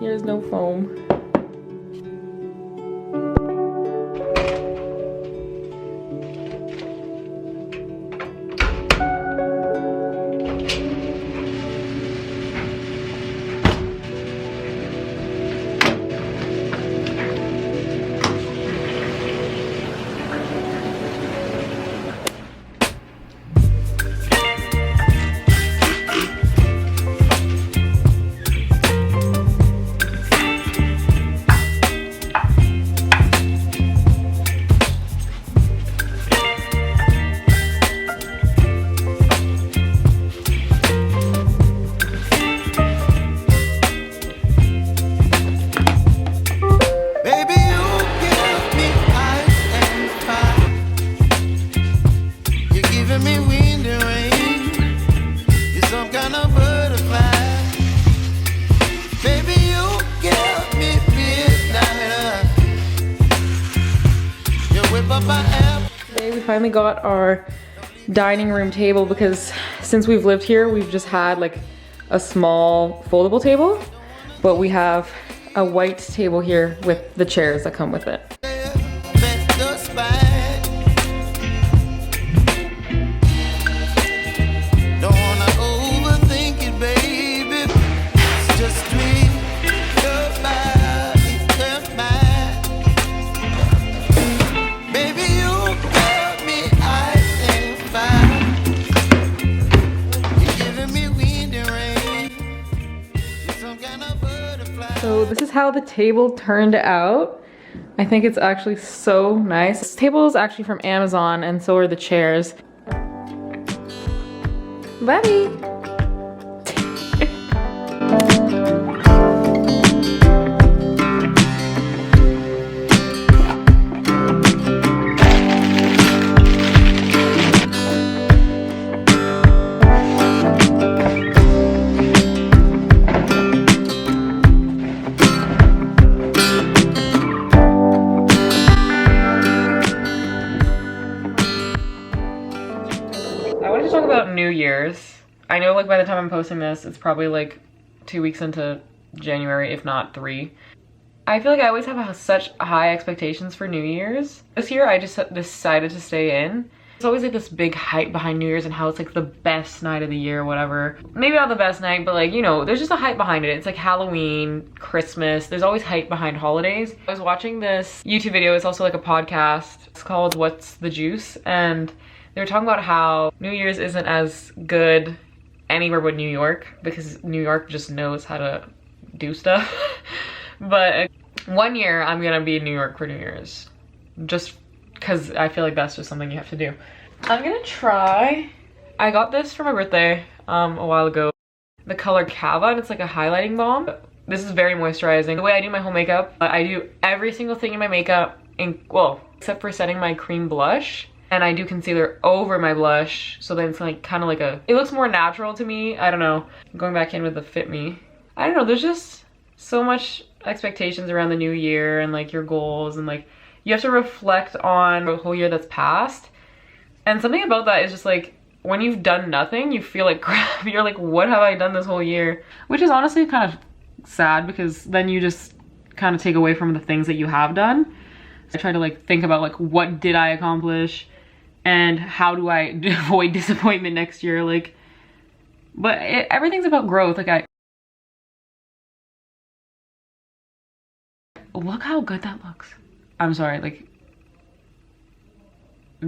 Here's no foam. Today we finally got our dining room table because since we've lived here, we've just had like a small foldable table, but we have a white table here with the chairs that come with it. So this is how the table turned out. I think it's actually so nice. This table is actually from Amazon and so are the chairs. Bye! Talk about New Year's. I know like by the time I'm posting this, it's probably like 2 weeks into January, if not 3. I feel like I always have such high expectations for New Year's. This year I just decided to stay in. There's always like this big hype behind New Year's and how it's like the best night of the year, whatever. Maybe not the best night, but like, you know, there's just a hype behind it. It's like Halloween, Christmas, there's always hype behind holidays. I was watching this YouTube video, it's also like a podcast. It's called What's the Juice? And they were talking about how New Year's isn't as good anywhere but New York because New York just knows how to do stuff. But one year I'm gonna be in New York for New Year's. Just because I feel like that's just something you have to do. I'm gonna try, I got this for my birthday a while ago. The color Cava, and it's like a highlighting balm. This is very moisturizing. The way I do my whole makeup, I do every single thing in my makeup, well, except for setting my cream blush. And I do concealer over my blush, so then it's like kind of like it looks more natural to me. I don't know. Going back in with the Fit Me. I don't know, there's just so much expectations around the new year and like your goals, and like you have to reflect on the whole year that's passed. And something about that is just like when you've done nothing, you feel like crap. You're like, what have I done this whole year? Which is honestly kind of sad because then you just kind of take away from the things that you have done. I try to like think about like what did I accomplish? And how do I avoid disappointment next year? Like, but everything's about growth. Like look how good that looks. I'm sorry, like,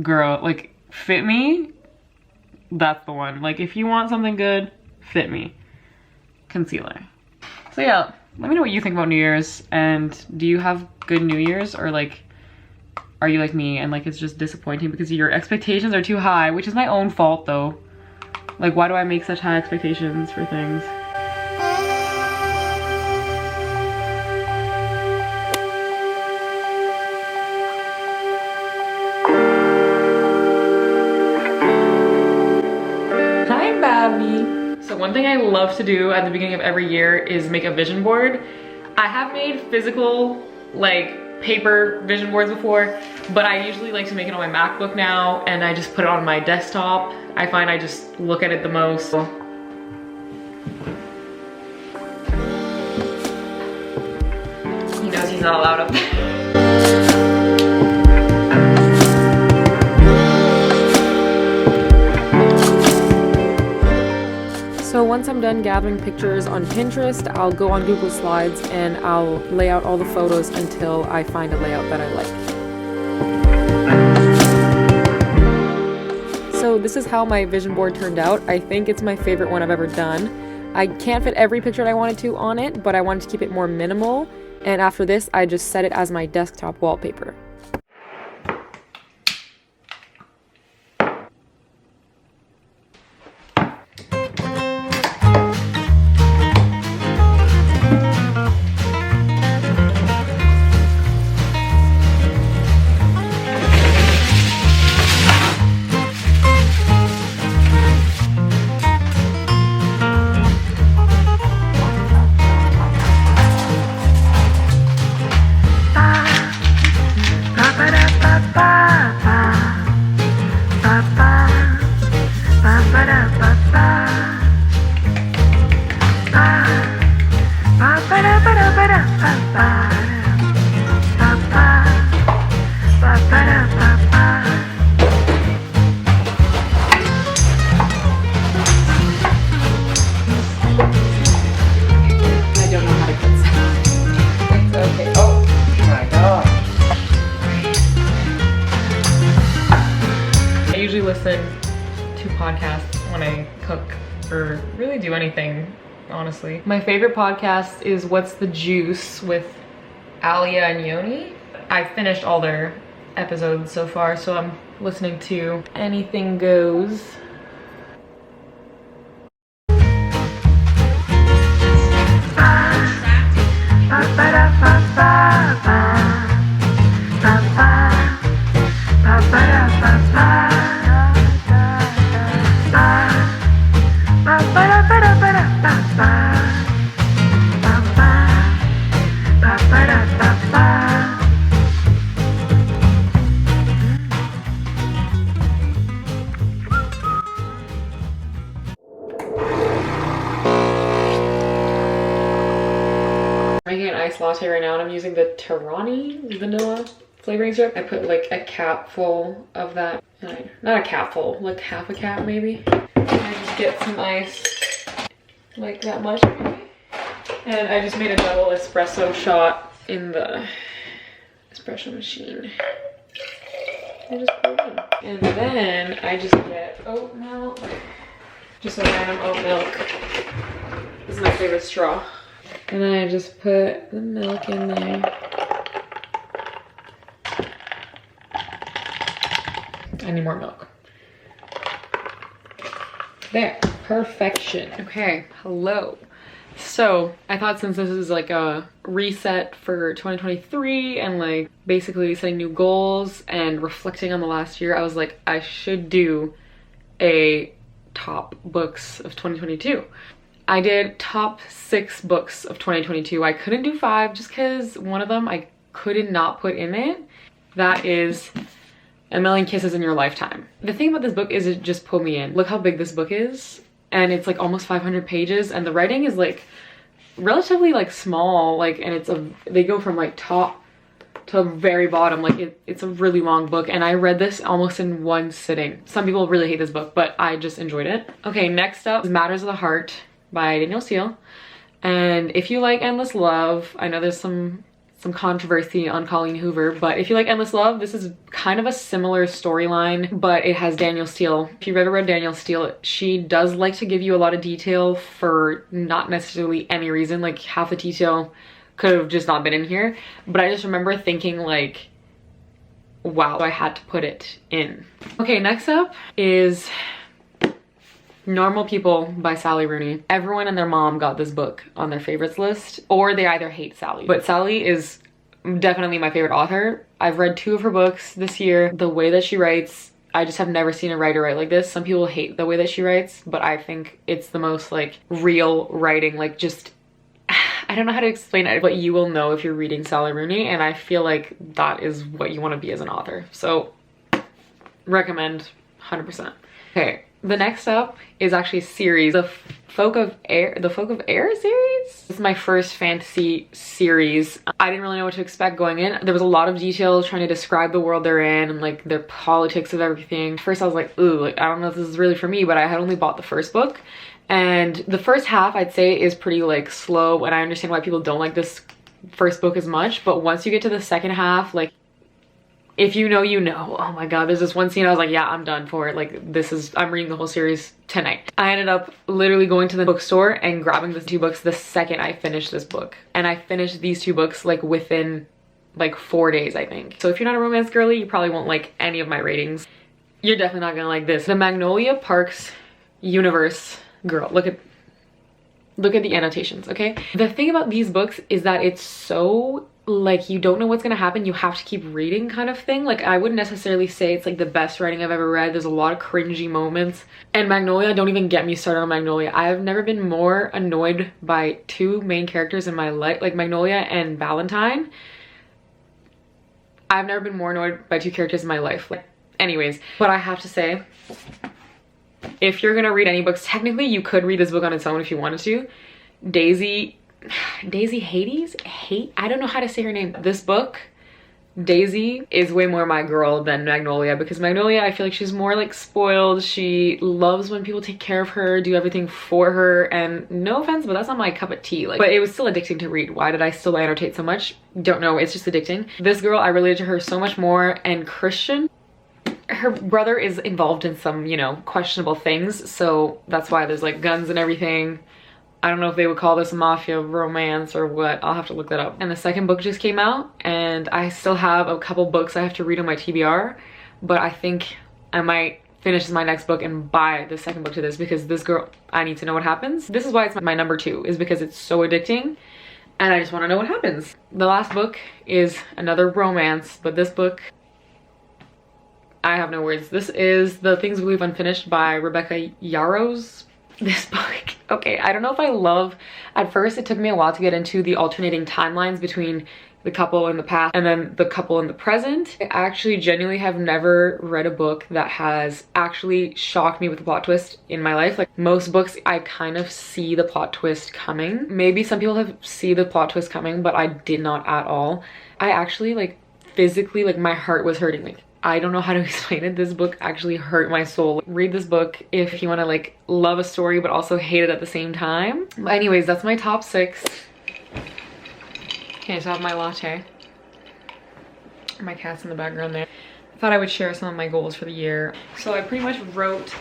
girl, like, Fit Me, that's the one. Like, if you want something good, Fit Me. Concealer. So yeah, let me know what you think about New Year's, and do you have good New Year's, or like, are you like me and like it's just disappointing because your expectations are too high, which is my own fault though. Like, why do I make such high expectations for things? Hi, Babby. So one thing I love to do at the beginning of every year is make a vision board. I have made physical, like, paper vision boards before, but I usually like to make it on my MacBook now, and I just put it on my desktop. I find I just look at it the most. knows he's not allowed up there. So once I'm done gathering pictures on Pinterest, I'll go on Google Slides and I'll lay out all the photos until I find a layout that I like. So this is how my vision board turned out. I think it's my favorite one I've ever done. I can't fit every picture I wanted to on it, but I wanted to keep it more minimal. And after this, I just set it as my desktop wallpaper. Listen to podcasts when I cook or really do anything, honestly. My favorite podcast is What's the Juice with Alia and Yoni. I've finished all their episodes so far, so I'm listening to Anything Goes. Making an iced latte right now and I'm using the Tirani vanilla flavoring syrup. I put like a cap full of that. Not a cap full, like half a cap maybe. I just get some ice, like that much maybe. And I just made a double espresso shot in the espresso machine. I just pour it in. And then I just get oat milk. Just a random oat milk. This is my favorite straw. And then I just put the milk in there. I need more milk. There, perfection. Okay, hello. So I thought since this is like a reset for 2023 and like basically setting new goals and reflecting on the last year, I was like, I should do a top books of 2022. I did top 6 books of 2022. I couldn't do 5 just because one of them I couldn't not put in it. That is A Million Kisses in Your Lifetime. The thing about this book is it just pulled me in. Look how big this book is. And it's like almost 500 pages and the writing is like relatively like small, like, and they go from like top to very bottom. Like it's a really long book and I read this almost in one sitting. Some people really hate this book, but I just enjoyed it. Okay, next up is Matters of the Heart by Danielle Steele. And if you like Endless Love, I know there's some controversy on Colleen Hoover, but if you like Endless Love, this is kind of a similar storyline, but it has Danielle Steele. If you've ever read Danielle Steele, she does like to give you a lot of detail for not necessarily any reason. Like half the detail could have just not been in here, but I just remember thinking like, wow, I had to put it in. Okay, next up is Normal People by Sally Rooney. Everyone and their mom got this book on their favorites list, or they either hate Sally. But Sally is definitely my favorite author. I've read 2 of her books this year. The way that she writes, I just have never seen a writer write like this. Some people hate the way that she writes, but I think it's the most like real writing, like just, I don't know how to explain it, but you will know if you're reading Sally Rooney, and I feel like that is what you want to be as an author. So recommend 100%. Okay, the next up is actually a series, the Folk of Air series. This is my first fantasy series. I didn't really know what to expect going in. There was a lot of details trying to describe the world they're in and like their politics of everything. First I was like, ooh, like, I don't know if this is really for me, but I had only bought the first book. And the first half I'd say is pretty like slow, and I understand why people don't like this first book as much, but once you get to the second half, like, if you know, you know. Oh my god, there's this one scene I was like, yeah, I'm done for it. Like, I'm reading the whole series tonight. I ended up literally going to the bookstore and grabbing the 2 books the second I finished this book. And I finished these 2 books like within like 4 days, I think. So if you're not a romance girly, you probably won't like any of my ratings. You're definitely not gonna like this. The Magnolia Parks universe. Girl, look at the annotations, okay? The thing about these books is that it's so like, you don't know what's gonna happen, you have to keep reading kind of thing. Like, I wouldn't necessarily say it's like the best writing I've ever read. There's a lot of cringy moments. And Magnolia, don't even get me started on Magnolia. I have never been more annoyed by 2 main characters in my life, like Magnolia and Valentine. I've never been more annoyed by 2 characters in my life. Like, anyways, what I have to say, if you're gonna read any books, technically you could read this book on its own if you wanted to. Daisy Hades? I don't know how to say her name. This book, Daisy, is way more my girl than Magnolia, because Magnolia, I feel like she's more like spoiled. She loves when people take care of her, do everything for her, and no offense, but that's not my cup of tea. Like, but it was still addicting to read. Why did I still annotate so much? Don't know, it's just addicting. This girl, I related to her so much more, and Christian, her brother is involved in some, you know, questionable things, so that's why there's like guns and everything. I don't know if they would call this mafia romance or what. I'll have to look that up. And the second book just came out, and I still have a couple books I have to read on my TBR, but I think I might finish my next book and buy the second book to this, because this girl, I need to know what happens. This is why it's my number 2, is because it's so addicting and I just want to know what happens. The last book is another romance, but this book, I have no words. This is The Things We Leave Unfinished by Rebecca Yarros. This book, okay, I don't know if I love, at first it took me a while to get into the alternating timelines between the couple in the past and then the couple in the present. I actually genuinely have never read a book that has actually shocked me with a plot twist in my life. Like, most books, I kind of see the plot twist coming. Maybe some people have seen the plot twist coming, but I did not at all. I actually, like, physically, like, my heart was hurting. Like, I don't know how to explain it. This book actually hurt my soul. Read this book if you want to like love a story but also hate it at the same time. But anyways, that's my top 6. Okay, so I have my latte. My cat's in the background there. I thought I would share some of my goals for the year. So I pretty much wrote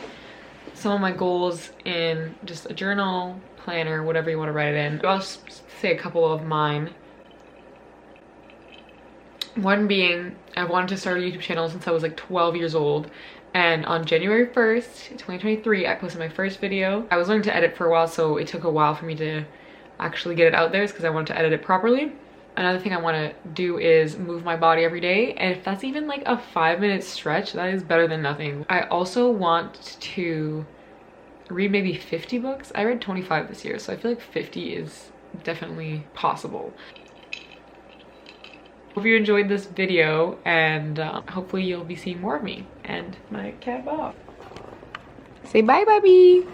some of my goals in just a journal, planner, whatever you want to write it in. I'll just say a couple of mine. One being, I've wanted to start a YouTube channel since I was like 12 years old, and on January 1st, 2023, I posted my first video. I was learning to edit for a while, so it took a while for me to actually get it out there because I wanted to edit it properly. Another thing I want to do is move my body every day, and if that's even like a 5-minute stretch, that is better than nothing. I also want to read maybe 50 books. I read 25 this year, so I feel like 50 is definitely possible. Hope you enjoyed this video, and hopefully you'll be seeing more of me and my cat Bob. Say bye, Bobby.